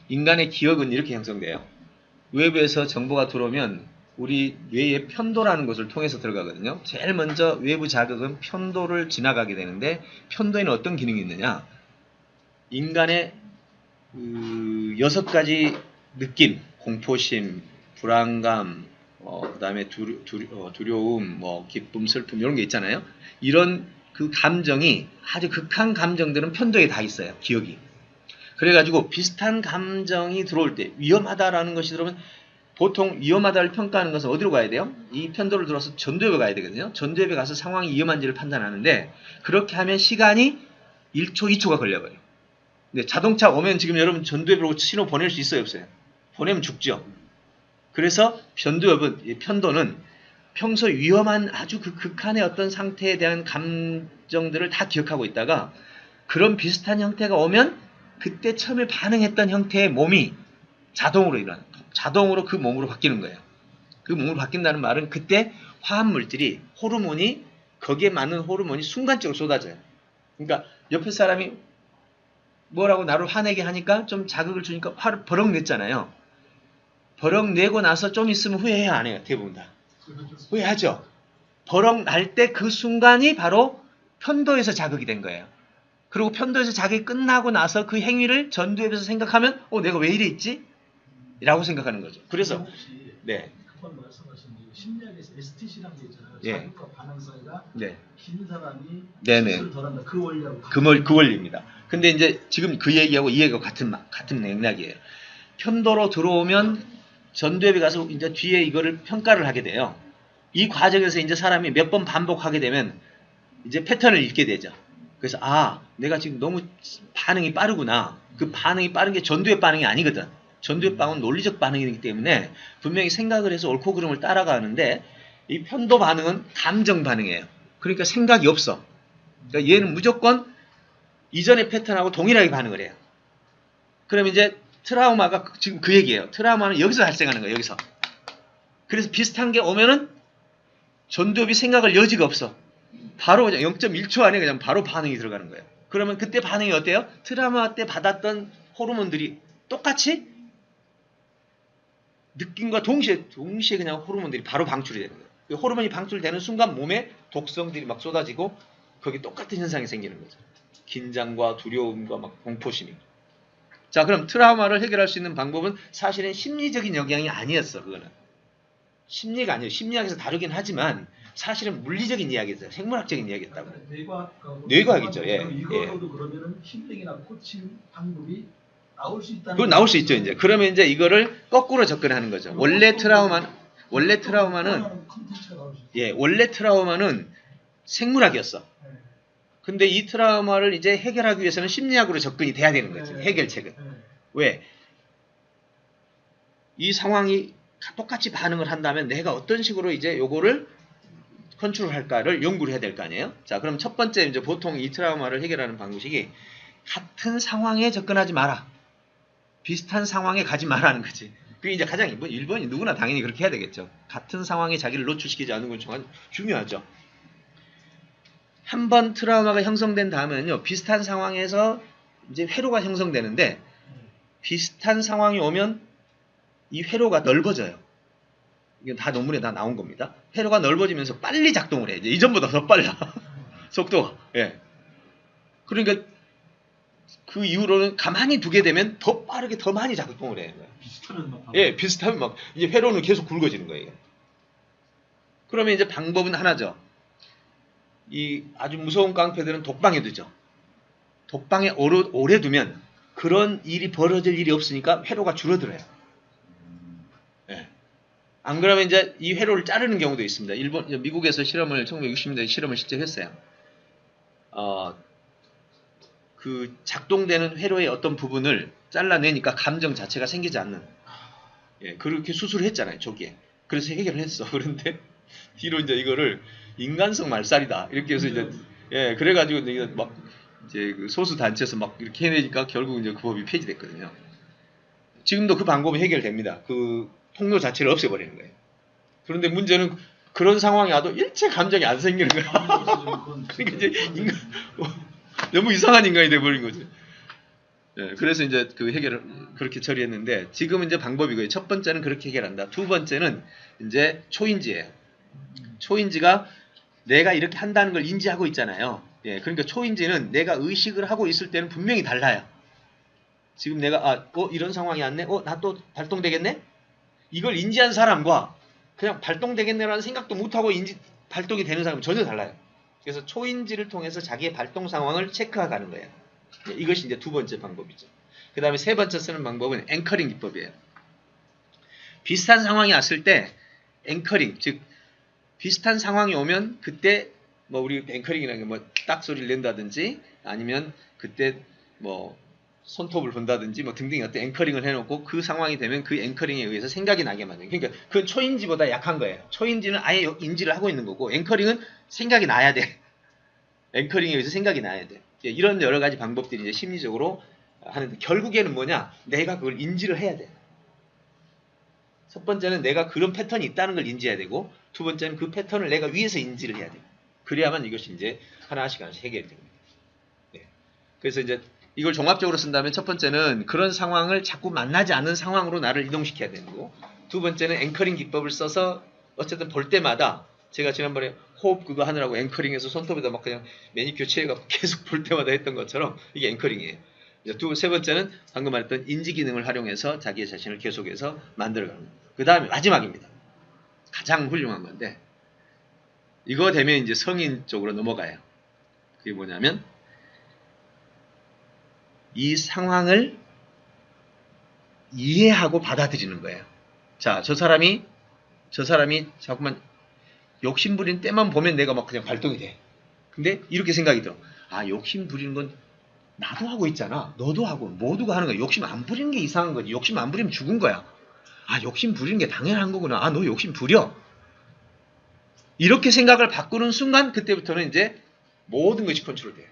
인간의 기억은 이렇게 형성돼요. 외부에서 정보가 들어오면 우리 뇌의 편도라는 것을 통해서 들어가거든요. 제일 먼저 외부 자극은 편도를 지나가게 되는데 편도에는 어떤 기능이 있느냐? 인간의 그 6가지 느낌, 공포심, 불안감, 그다음에 두려움, 뭐 기쁨, 슬픔 이런 게 있잖아요. 이런 그 감정이 아주 극한 감정들은 편도에 다 있어요. 기억이. 그래가지고 비슷한 감정이 들어올 때 위험하다라는 것이 들어오면 보통 위험하다를 평가하는 것은 어디로 가야 돼요? 이 편도를 들어서 전두엽에 가야 되거든요. 전두엽에 가서 상황이 위험한지를 판단하는데 그렇게 하면 시간이 1초, 2초가 걸려버려요. 근데 자동차 오면 지금 여러분 전두엽으로 신호 보낼 수 있어요, 없어요? 보내면 죽죠. 그래서 전두엽은, 편도는 평소 위험한 아주 그 극한의 어떤 상태에 대한 감정들을 다 기억하고 있다가 그런 비슷한 형태가 오면 그때 처음에 반응했던 형태의 몸이 자동으로 일어나요. 자동으로 그 몸으로 바뀌는 거예요. 그 몸으로 바뀐다는 말은 그때 화합물질이, 호르몬이, 거기에 맞는 호르몬이 순간적으로 쏟아져요. 그러니까 옆에 사람이 뭐라고 나를 화내게 하니까 좀 자극을 주니까 화를 버럭 냈잖아요. 버럭 내고 나서 좀 있으면 후회해야 안 해요. 대부분 다. 후회하죠. 버럭 날 때 그 순간이 바로 편도에서 자극이 된 거예요. 그리고 편도에서 자극이 끝나고 나서 그 행위를 전두엽에서 생각하면 내가 왜 이래 있지? 라고 생각하는 거죠. 그래서 혹시 네. 한번 말씀하신 심리학에서 STC라는 게 있잖아요. 예. 자극과 반응 사이가 네. 긴 사람이 네네. 실수를 덜한다. 그 원리하고 그 원리입니다. 근데 이제 지금 그 얘기하고 이 얘기가 같은 맥락이에요. 편도로 들어오면 전두엽에 가서 이제 뒤에 이거를 평가를 하게 돼요. 이 과정에서 이제 사람이 몇 번 반복하게 되면 이제 패턴을 읽게 되죠. 그래서 내가 지금 너무 반응이 빠르구나. 그 반응이 빠른 게 전두엽 반응이 아니거든. 전두엽 반응은 논리적 반응이기 때문에 분명히 생각을 해서 옳고 그름을 따라가는데 이 편도 반응은 감정 반응이에요. 그러니까 생각이 없어. 그러니까 얘는 무조건 이전의 패턴하고 동일하게 반응을 해요. 그럼 이제 트라우마가 지금 그 얘기예요. 트라우마는 여기서 발생하는 거예요. 여기서. 그래서 비슷한 게 오면은 전두엽이 생각할 여지가 없어. 바로 그냥 0.1초 안에 그냥 바로 반응이 들어가는 거예요. 그러면 그때 반응이 어때요? 트라우마 때 받았던 호르몬들이 똑같이 느낌과 동시에 그냥 호르몬들이 바로 방출이 되는 거예요. 그 호르몬이 방출되는 순간 몸에 독성들이 막 쏟아지고 거기 똑같은 현상이 생기는 거죠. 긴장과 두려움과 막 공포심이. 자, 그럼 트라우마를 해결할 수 있는 방법은 사실은 심리적인 영향이 아니었어. 그거는 심리가 아니에요. 심리학에서 다루긴 하지만 사실은 물리적인 이야기였어요. 생물학적인 이야기였다고. 뇌과학이죠. 예. 이거로도 그러면은 힐링이나 코칭 방법이 나올 수 있다는. 그건 나올 수 있죠. 이제 그러면 이제 이거를 거꾸로 접근하는 거죠. 원래 트라우마는 생물학이었어. 근데 이 트라우마를 이제 해결하기 위해서는 심리학으로 접근이 돼야 되는 거지. 해결책은. 왜? 이 상황이 똑같이 반응을 한다면 내가 어떤 식으로 이제 요거를 컨트롤할까를 연구를 해야 될 거 아니에요? 자, 그럼 첫 번째 이제 보통 이 트라우마를 해결하는 방식이 같은 상황에 접근하지 마라. 비슷한 상황에 가지 마라는 거지. 그게 이제 가장 일본이 누구나 당연히 그렇게 해야 되겠죠. 같은 상황에 자기를 노출시키지 않는 건 중요하죠. 한 번 트라우마가 형성된 다음에는요, 비슷한 상황에서 이제 회로가 형성되는데, 비슷한 상황이 오면 이 회로가 넓어져요. 이건 다 논문에 다 나온 겁니다. 회로가 넓어지면서 빨리 작동을 해. 이제 이전보다 더 빨라. 속도가. 예. 그러니까 그 이후로는 가만히 두게 되면 더 빠르게 더 많이 작동을 해요. 비슷하면 막 이제 회로는 계속 굵어지는 거예요. 그러면 이제 방법은 하나죠. 이 아주 무서운 깡패들은 독방에 두죠. 독방에 오래 두면 그런 일이 벌어질 일이 없으니까 회로가 줄어들어요. 예. 안 그러면 이제 이 회로를 자르는 경우도 있습니다. 미국에서 1960년대 실험을 실제 했어요. 그 작동되는 회로의 어떤 부분을 잘라내니까 감정 자체가 생기지 않는. 예, 그렇게 수술을 했잖아요, 초기에. 그래서 해결을 했어. 그런데 뒤로 이제 이거를 인간성 말살이다 이렇게 해서 이제 그래가지고 이제 막 이제 그 소수 단체에서 막 이렇게 해내니까 결국 이제 그 법이 폐지됐거든요. 지금도 그 방법이 해결됩니다. 그 통로 자체를 없애버리는 거예요. 그런데 문제는 그런 상황이 와도 일체 감정이 안 생기는 거야. 그러니까 이제 너무 이상한 인간이 돼버린 거죠. 그래서 이제 그 해결을 그렇게 처리했는데 지금은 이제 방법이 거예요. 첫 번째는 그렇게 해결한다. 두 번째는 이제 초인지예요. 초인지가 내가 이렇게 한다는 걸 인지하고 있잖아요. 그러니까 초인지는 내가 의식을 하고 있을 때는 분명히 달라요. 지금 내가 이런 상황이 왔네. 나 또 발동되겠네. 이걸 인지한 사람과 그냥 발동되겠네라는 생각도 못하고 발동이 되는 사람은 전혀 달라요. 그래서 초인지를 통해서 자기의 발동 상황을 체크하는 거예요. 이것이 이제 두 번째 방법이죠. 그 다음에 세 번째 쓰는 방법은 앵커링 기법이에요. 비슷한 상황이 왔을 때 앵커링, 즉 비슷한 상황이 오면 그때 뭐 우리 앵커링이라는 게 뭐 딱 소리를 낸다든지 아니면 그때 뭐 손톱을 본다든지 뭐 등등의 어떤 앵커링을 해놓고 그 상황이 되면 그 앵커링에 의해서 생각이 나게 만드는. 그러니까 그건 초인지보다 약한 거예요. 초인지는 아예 인지를 하고 있는 거고 앵커링은 생각이 나야 돼. 앵커링에 의해서 생각이 나야 돼. 이런 여러 가지 방법들이 이제 심리적으로 하는데 결국에는 뭐냐? 내가 그걸 인지를 해야 돼. 첫 번째는 내가 그런 패턴이 있다는 걸 인지해야 되고 두 번째는 그 패턴을 내가 위에서 인지를 해야 돼. 그래야만 이것이 이제 하나씩 해결이 됩니다. 그래서 이제 이걸 종합적으로 쓴다면 첫 번째는 그런 상황을 자꾸 만나지 않는 상황으로 나를 이동시켜야 되는 거고 두 번째는 앵커링 기법을 써서 어쨌든 볼 때마다 제가 지난번에 호흡 그거 하느라고 앵커링해서 손톱에다 막 그냥 매니큐어 칠해갖고 계속 볼 때마다 했던 것처럼 이게 앵커링이에요. 세 번째는 방금 말했던 인지 기능을 활용해서 자기의 자신을 계속해서 만들어가는 거예요. 그 다음에 마지막입니다. 가장 훌륭한 건데 이거 되면 이제 성인 쪽으로 넘어가요. 그게 뭐냐면 이 상황을 이해하고 받아들이는 거예요. 자, 저 사람이 자꾸만 욕심 부리는 때만 보면 내가 막 그냥 발동이 돼. 근데 이렇게 생각이 들어. 욕심 부리는 건 나도 하고 있잖아. 너도 하고 모두가 하는 거야. 욕심 안 부리는 게 이상한 거지. 욕심 안 부리면 죽은 거야. 욕심 부리는 게 당연한 거구나. 너 욕심 부려. 이렇게 생각을 바꾸는 순간 그때부터는 이제 모든 것이 컨트롤돼요.